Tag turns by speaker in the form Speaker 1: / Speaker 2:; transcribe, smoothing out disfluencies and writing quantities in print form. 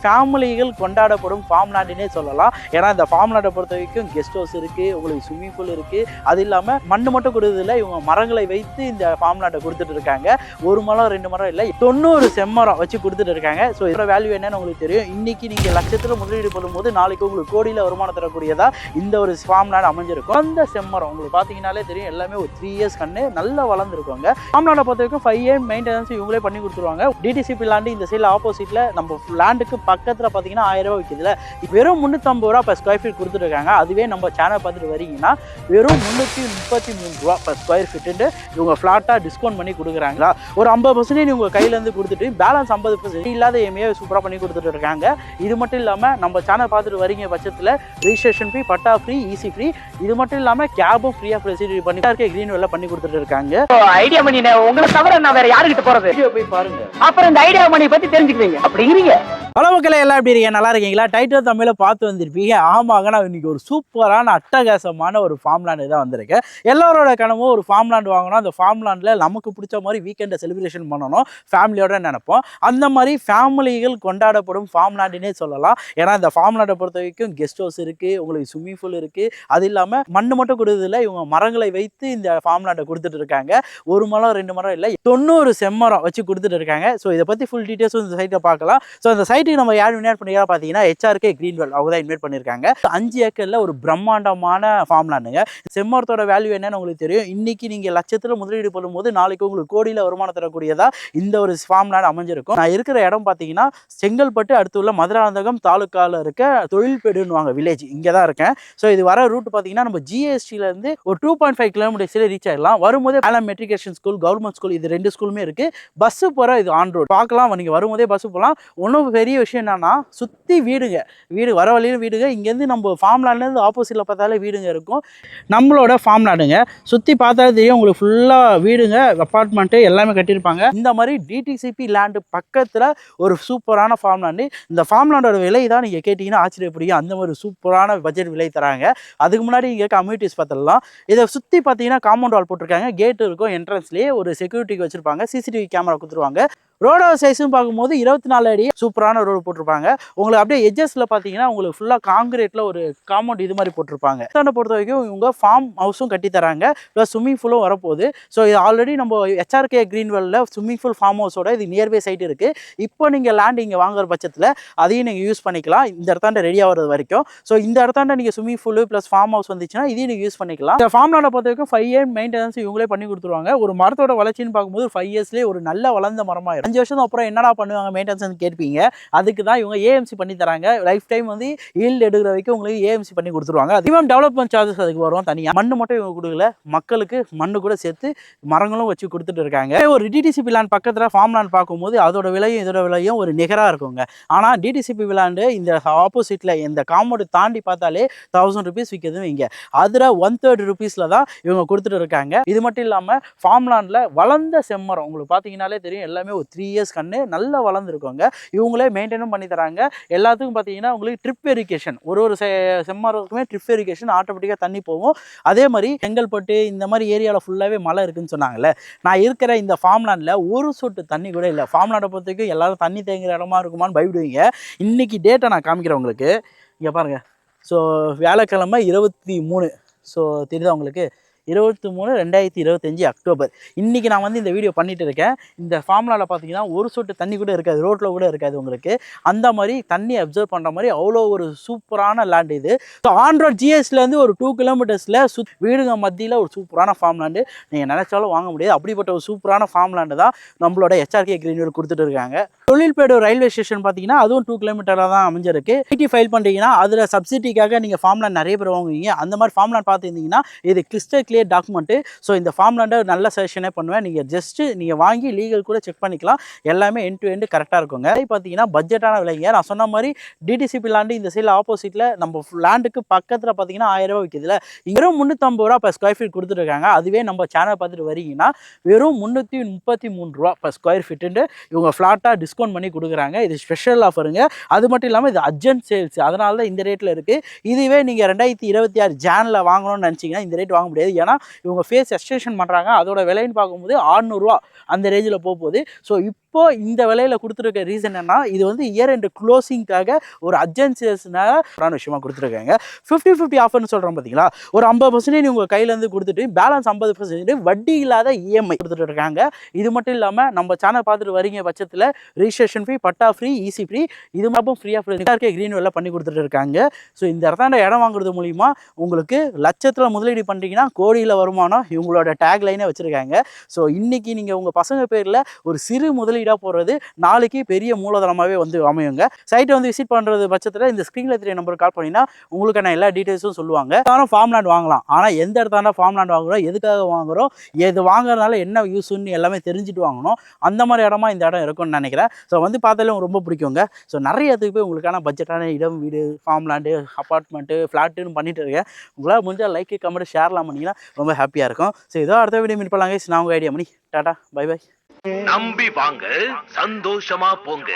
Speaker 1: ஃபேமிலிகள் கொண்டாடப்படும் ஃபார்ம் லேண்டுனே சொல்லலாம். ஏன்னா இந்த ஃபார்ம் லேண்டை பொறுத்த வரைக்கும் கெஸ்ட் ஹவுஸ் இருக்குது, உங்களுக்கு ஸ்விம்மிங் பூல் இருக்குது. அது இல்லாமல் மண் மட்டும் கொடுத்ததில்ல, இவங்க மரங்களை வைத்து இந்த ஃபார்ம் லேண்டை கொடுத்துட்டு இருக்காங்க. ஒரு மரம் 2 மரம் இல்லை, 90 செம்மரம் வச்சு கொடுத்துட்டு இருக்காங்க. ஸோ இதோட வேல்யூ என்னன்னு உங்களுக்கு தெரியும். இன்னைக்கு நீங்கள் லட்சத்தில் முதலீடு பண்ணும்போது நாளைக்கு உங்களுக்கு கோடியில் வருமானம் தரக்கூடியதா இந்த ஒரு ஃபார்ம் லேண்ட் அமைஞ்சிருக்கும். அந்த செம்மரம் உங்களுக்கு பார்த்தீங்கன்னாலே தெரியும், எல்லாமே ஒரு 3 இயர்ஸ் கண்ணு நல்லா வளர்ந்துருக்கோங்க. ஃபார்ம் லேண்டை பொறுத்த வரைக்கும் 5 இயர் மெயின்டெனன்ஸ் இவங்களே பண்ணி கொடுத்துருவாங்க. டிடிசிபி லேண்டு இந்த சைடில் ஆப்போசிட்டில் நம்ம லேண்டுக்கு பக்கத்தில் பார்த்தீங்கன்னா 1000 ரூபா விற்கிதுல, வெறும் 350 ரூபா per ஸ்கொயர் ஃபீட் கொடுத்துருக்காங்க. அதுவே நம்ம சேனல் பார்த்துட்டு வரீங்கன்னா வெறும் 333 ரூபா per ஸ்கொயர் ஃபீட்டு இவங்க ஃப்ளாட்டாக டிஸ்கவுண்ட் பண்ணி கொடுக்குறாங்களா. ஒரு 50% உங்கள் கையிலேருந்து கொடுத்துட்டு பேலன்ஸ் 50% இல்லாத எம்ஏ சூப்பராக பண்ணி கொடுத்துட்டு இருக்காங்க. இது மட்டும் இல்லாமல் நம்ம சேனல் பார்த்துட்டு வரீங்க பட்சத்தில் ரிஜிஸ்ட்ரேஷன் ஃப்ரீ, பட்டா ஃப்ரீ, ஈஸி ஃப்ரீ. இது மட்டும் இல்லாமல் கேபும் ஃப்ரீயாக ஃபெசிலிட்டி பண்ணி இருக்க கிரீன் வெல்ல பண்ணி கொடுத்துட்டு இருக்காங்க.
Speaker 2: ஐடியா மணி உங்களை தவிர நான் வேற யாருக்கிட்ட போறது?
Speaker 1: போய் பாருங்க,
Speaker 2: அப்புறம் இந்த ஐடியா மணி பத்தி தெரிஞ்சுக்குவீங்க. அப்படிங்கிறீங்க.
Speaker 1: ஹலோ மக்களே, எல்லாம் எப்படி இருக்கீங்க? நல்லா இருக்கீங்களா? டைட்டில் தமிழில் பார்த்து வந்திருப்பீங்க. ஆமாங்க, நான் இன்னைக்கு ஒரு சூப்பரான அட்டகாசமான ஒரு ஃபார்ம் லேண்டு தான் வந்திருக்கேன். எல்லாரோட கனவும் ஒரு ஃபார்ம் லேண்ட் வாங்கணும், அந்த ஃபார்ம் லேண்டில் நமக்கு பிடிச்ச மாதிரி வீக்கெண்டை செலிப்ரேஷன் பண்ணணும், ஃபேமிலியோட நினைப்போம். அந்த மாதிரி ஃபேமிலிகள் கொண்டாடப்படும் ஃபார்ம் லேண்டுனே சொல்லலாம். ஏன்னா இந்த ஃபார்ம் லேண்டை பொறுத்த வரைக்கும் கெஸ்ட் ஹவுஸ் இருக்குது, உங்களுக்கு ஸ்விம்மிங் பூல் இருக்குது. அது இல்லாமல் மண் மட்டும் கொடுத்ததில்ல, இவங்க மரங்களை வைத்து இந்த ஃபார்ம் லேண்டை கொடுத்துட்டு இருக்காங்க. ஒரு மரம் 2 மரம் இல்லை, 90 செம்மரம் வச்சு கொடுத்துட்டு இருக்காங்க. ஸோ இதை பற்றி ஃபுல் டீட்டெயில்ஸும் இந்த சைட்டை பார்க்கலாம். ஸோ அந்த சைட்டுக்கு நம்ம யார் இன்வைட் பண்ணிக்கிறா பார்த்தீங்கன்னா HRK கிரீன்வெல் அவங்க தான் இன்வைட் பண்ணியிருக்காங்க. 5 ஏக்கரில் ஒரு பிரம்மாண்டமான ஃபார்ம் லேண்டுங்க. செம்மரத்தோட வேல்யூ என்னன்னு உங்களுக்கு தெரியும். இன்னைக்கு நீங்கள் லட்சத்தில் முதலீடு பண்ணும்போது நாளைக்கு உங்களுக்கு கோடியில் வருமானம் தரக்கூடியதா இந்த ஒரு ஃபார்ம் லேண்ட் அமைஞ்சிருக்கும். நான் இருக்கிற இடம் பார்த்தீங்கன்னா செங்கல்பட்டு அடுத்து உள்ள மதுராந்தகம் தாலுக்காவில் இருக்க தொழில்பேடுன்னு வில்லேஜ், இங்கே தான் இருக்கேன். ஸோ இது வர ரூட் பார்த்தீங்கன்னா நம்ம GSTலேருந்து ஒரு 2.5 கிலோமீட்டர்ஸில் ரீச் ஆகிடலாம். வரும்போதே ஆலம் மெட்ரிகுலேஷன் ஸ்கூல், கவர்மெண்ட் ஸ்கூல், இது 2 ஸ்கூலுமே இருக்குது. பஸ்ஸு போகிற இது ஆன் ரோட் பார்க்கலாம். நீங்கள் வரும்போதே பஸ்ஸு போகலாம். ஒன்றும் பெரிய விஷயம் என்னன்னா, சுற்றி வீடுங்க, வீடு வர வழியில் வீடுங்க. இங்கேருந்து நம்ம ஃபார்ம் லேண்ட்லேருந்து ஆப்போசிட்டில் பார்த்தாலே வீடுங்க இருக்கும். நம்மளோட ஃபார்ம் லேண்டுங்க சுற்றி பார்த்தாலே தெரியும் உங்களுக்கு, ஃபுல்லாக வீடுங்க, அப்பார்ட்மெண்ட்டு எல்லாமே கட்டியிருப்பாங்க. இந்த மாதிரி டிடிசிபி லேண்டு பக்கத்தில் ஒரு சூப்பரான ஃபார்ம் லேண்டு. இந்த ஃபார்ம் லேண்டோட விலை தான் நீங்கள் கேட்டிங்கன்னா ஆச்சரியப்படுவீங்க. அந்த மாதிரி சூப்பரான பட்ஜெட் விலை தராங்க. அதுக்கு முன்னாடி இங்கே கம்யூனிட்டிஸ் பார்த்துடலாம். இதை சுற்றி பார்த்தீங்கன்னா காம்பவுண்ட் வால் போட்டிருக்காங்க, கேட்டு இருக்கும், என்ட்ரன்ஸ்லேயே ஒரு செக்யூரிட்டிக்கு வச்சுருப்பாங்க, CCTV கேமரா கொடுத்துருவாங்க. ரோடோட சைஸும் பார்க்கும்போது 24 அடி சூப்பரான ரோடு போட்டிருப்பாங்க. உங்களுக்கு அப்படியே எட்ஜஸில் பார்த்தீங்கன்னா உங்களுக்கு ஃபுல்லாக காங்கிரீட்டில் ஒரு காம்பவுண்ட் இது மாதிரி போட்டிருப்பாங்க. இதை பொறுத்த வரைக்கும் இவங்க ஃபார்ம் ஹவுஸும் கட்டி தராங்க, ப்ளஸ் ஸ்விம்மிங் பூலும் வரப்போகுது. ஸோ இது ஆல்ரெடி நம்ம HRK கிரீன்வெல்லில் ஸ்விம்மிங் பூல் ஃபார்ம் ஹவுஸோட இது நியர்பை சைட் இருக்குது. இப்போ நீங்கள் லேண்ட் இங்கே வாங்குற பட்சத்தில் அதையும் நீங்கள் யூஸ் பண்ணிக்கலாம், இந்த இடத்தாண்ட ரெடி ஆகிறது வரைக்கும். ஸோ இந்த இடத்தாண்ட நீங்கள் swimming pool plus farm house வந்துச்சுன்னா இதையும் நீங்கள் யூஸ் பண்ணிக்கலாம். இந்த ஃபார்ம் லேண்டை பொறுத்த வரைக்கும் 5 இயர் மெயின்டெனன்ஸ் இவங்களே பண்ணி கொடுத்துருவாங்க. ஒரு மரத்தோட வளர்ச்சின்னு பார்க்கும்போது 5 இயர்ஸ்லேயே ஒரு நல்ல வளர்ந்த மரமாக 5 வருஷம் அப்புறம் என்னடா பண்ணுவாங்க மெயின்டெனன்ஸ் கேட்பீங்க. அதுக்கு தான் இவங்க AMC பண்ணி தராங்க. லைஃப் டைம் ஈல்டு எடுக்கிற வரைக்கும் உங்களுக்கு AMC பண்ணி கொடுத்துருவாங்க. அதிகம் டெவலப்மெண்ட் சார்ஜஸ் அதுக்கு வரும் தனியாக. மண்ணு மட்டும் இவங்க கொடுக்கல, மக்களுக்கு மண்ணு கூட சேர்த்து மரங்களும் வச்சு கொடுத்துட்டு இருக்காங்க. ஒரு டிடிசிபி லேண்ட் பக்கத்தில் ஃபார்ம் லேண்ட் பார்க்கும்போது அதோட விலையும் இதோட விலையும் ஒரு நிகராக இருக்குங்க. ஆனால் டிடிசிபி லேண்டு இந்த ஆப்போசிட்டில் இந்த காம்பவுண்ட் தாண்டி பார்த்தாலே 1000 ரூபீஸ் விற்கிறது இங்கே. அதில் 130 ரூபீஸில் தான் இவங்க கொடுத்துட்டு இருக்காங்க. இது மட்டும் இல்லாமல் ஃபார்ம் லேண்டில் வளர்ந்த செம்மரம் உங்களுக்கு பார்த்தீங்கன்னாலே தெரியும், எல்லாமே ஒரு 3 இயர்ஸ் கண்ணு நல்லா வளர்ந்துருக்கோங்க. இவங்களே மெயின்டைனும் பண்ணி தராங்க. எல்லாத்துக்கும் பார்த்தீங்கன்னா உங்களுக்கு ட்ரிப் இரிகேஷன், ஒரு செம்மரத்துக்குமே ட்ரிப் இரிகேஷன் ஆட்டோமேட்டிக்காக தண்ணி போகும். அதே மாதிரி செங்கல்பட்டு இந்த மாதிரி ஏரியாவில் ஃபுல்லாகவே மழை இருக்குன்னு சொன்னாங்கல்ல, நான் இருக்கிற இந்த ஃபார்ம் லேண்டில் ஒரு சொட்டு தண்ணி கூட இல்லை. ஃபார்ம் லேண்டை பொறுத்த வரைக்கும் எல்லாரும் தண்ணி தேங்குற இடமா இருக்குமான்னு பயப்படுவீங்க. இன்னைக்கு டேட்டை நான் காமிக்கிறேன் உங்களுக்கு. இங்கே பாருங்கள். ஸோ வியாழக்கிழமை 23, ஸோ தெரியுதா உங்களுக்கு, 23/2025 அக்டோபர். இன்றைக்கி நான் இந்த வீடியோ பண்ணிகிட்டு இருக்கேன். இந்த ஃபார்முலாவில் பார்த்தீங்கன்னா ஒரு சொட்டு தண்ணி கூட இருக்காது, ரோட்டில் கூட இருக்காது உங்களுக்கு. அந்த மாதிரி தண்ணி அப்சர்வ் பண்ணுற மாதிரி அவ்வளோ ஒரு சூப்பரான லேண்ட் இது. ஸோ ஆன் ரோட் GSலேருந்து ஒரு 2 கிலோமீட்டர்ஸில் வீடுங்க மத்தியில் ஒரு சூப்பரான ஃபார்ம் லேண்டு. நீங்கள் நினச்சாலும் வாங்க முடியாது, அப்படிப்பட்ட ஒரு சூப்பரான ஃபார்ம் லேண்டு தான் நம்மளோட HRK கிரீன்வெல் கொடுத்துட்டு இருக்காங்க. தொழில்பேடு ரயில்வே ஸ்டேஷன் பார்த்தீங்கன்னா அதுவும் 2 கிலோமீட்டராக தான் அமைஞ்சிருக்கு. ஐடி ஃபைல் பண்ணுறீங்கன்னா அதில் சப்சிடிக்காக நீங்கள் ஃபார்ம் லேண்ட் நிறைய பேர் வாங்குவீங்க. அந்த மாதிரி ஃபார்ம் லேண்ட் பார்த்துருந்தீங்கன்னா இது கிறிஸ்டல் கிளியர் டாக்குமெண்ட்டு. ஸோ இந்த ஃபார்ம் லேண்டை நல்ல சஜஷனே பண்ணுவேன். நீங்கள் வாங்கி லீகல் கூட செக் பண்ணிக்கலாம். எல்லாமே எண்ட் டு எண்ட் கரெக்டாக இருக்குங்க. பார்த்தீங்கன்னா பட்ஜெட்டான விலைங்க. நான் சொன்ன மாதிரி டிடிசிபி லேண்டு இந்த சைடில் ஆப்போசிட்டில் நம்ம லேண்டுக்கு பக்கத்தில் பார்த்தீங்கன்னா 1000 ரூபா விற்கிதுல, வெறும் 350 ரூபா per ஸ்கொயர் ஃபீட் கொடுத்துருக்காங்க. அதுவே நம்ம சேனல் பார்த்துட்டு வரீங்கன்னா வெறும் 333 ரூபா per ஸ்கொயர் ஃபீட்டு இவங்க ஃப்ளாட்டாக டிஸ்கவுண்ட் பண்ணி கொடுக்குறாங்க. இது ஸ்பெஷல் ஆஃபருங்க. அது மட்டும் இல்லாமல் இது அர்ஜென்ட் சேல்ஸ், அதனால தான் இந்த ரேட்டில் இருக்குது. இதுவே நீங்கள் 2026 ஜானில் வாங்கணும்னு நினச்சிங்கன்னா இந்த ரேட் வாங்க முடியாது. ஏன்னா இவங்க ஃபேஸ் எக்ஸ்டென்ஷன் பண்ணுறாங்க. அதோட விலைன்னு பார்க்கும்போது 600 ரூபா அந்த ரேஞ்சில் போகுது. ஸோ இப்போ இந்த விலையில கொடுத்துருக்க ரீசன் என்ன, இது வந்து இயர் எண்ட் க்ளோசிங்காக ஒரு அர்ஜென்சியஸ்னால விஷயமா கொடுத்துருக்காங்க. 50-50 ஆஃபர்னு சொல்கிறோம் பார்த்தீங்களா, ஒரு 50% உங்கள் கையிலேருந்து கொடுத்துட்டு பேலன்ஸ் 50% வட்டி இல்லாத இஎம்ஐ கொடுத்துட்டு இருக்காங்க. இது மட்டும் இல்லாமல் நம்ம சேனல் பார்த்துட்டு வரீங்க பட்சத்தில் ரிஜிஸ்ட்ரேஷன் ஃப்ரீ, பட்டா ஃப்ரீ, ஈசி ஃப்ரீ, இது மாதிரி ஃப்ரீயாக இருக்க க்ரீன் வெல்ல பண்ணி கொடுத்துட்டு இருக்காங்க. ஸோ இந்த இடத்தாண்ட இடம் வாங்குறது மூலிமா உங்களுக்கு லட்சத்தில் முதலீடு பண்ணுறீங்கன்னா கோடியில் வருமானம் இவங்களோட டேக் லைனே வச்சுருக்காங்க. ஸோ இன்றைக்கி நீங்கள் உங்கள் பசங்க பேரில் ஒரு சிறு முதலீடாக போடுறது நாளைக்கு பெரிய மூலதனமாகவே வந்து அமையுங்க. சைட்டை வந்து விசிட் பண்ணுறது பட்சத்தில் இந்த ஸ்க்ரீனில் தெரிய நம்பருக்கு கால் பண்ணிங்கன்னா உங்களுக்கான எல்லா டீட்டெயில்ஸும் சொல்லுவாங்க. ஆனால் ஃபார்ம் லேண்ட் வாங்கலாம், ஆனால் எந்த இடத்தாண்ட ஃபார்ம் லேண்ட் வாங்குகிறோம், எதுக்காக வாங்குகிறோம், எது வாங்குறதுனால என்ன யூஸ்ன்னு எல்லாமே தெரிஞ்சுட்டு வாங்கணும். அந்த மாதிரி இடமா இந்த இடம் இருக்கும்னு நினைக்கிறேன். ஸோ வந்து பார்த்தாலே ரொம்ப பிடிக்குங்க. ஸோ நிறைய இடத்துக்கு போய் உங்களுக்கான பட்ஜெட்டான இடம், வீடு, ஃபார்ம் லேண்டு, அப்பார்ட்மெண்ட்டு, ஃப்ளாட்டுன்னு பண்ணிட்டு இருக்கேன். உங்களால் முடிஞ்சால் லைக், கமெண்ட், ஷேர்லாம் பண்ணிங்கன்னா ரொம்ப ஹாப்பியாக இருக்கும். ஸோ இதோ அடுத்த வீடியோ மீட் பண்ணலாங்க. நான் உங்கள் ஐடியா பண்ணி டாடா பை பை.
Speaker 3: நம்பி வாங்க, சந்தோஷமா போங்க.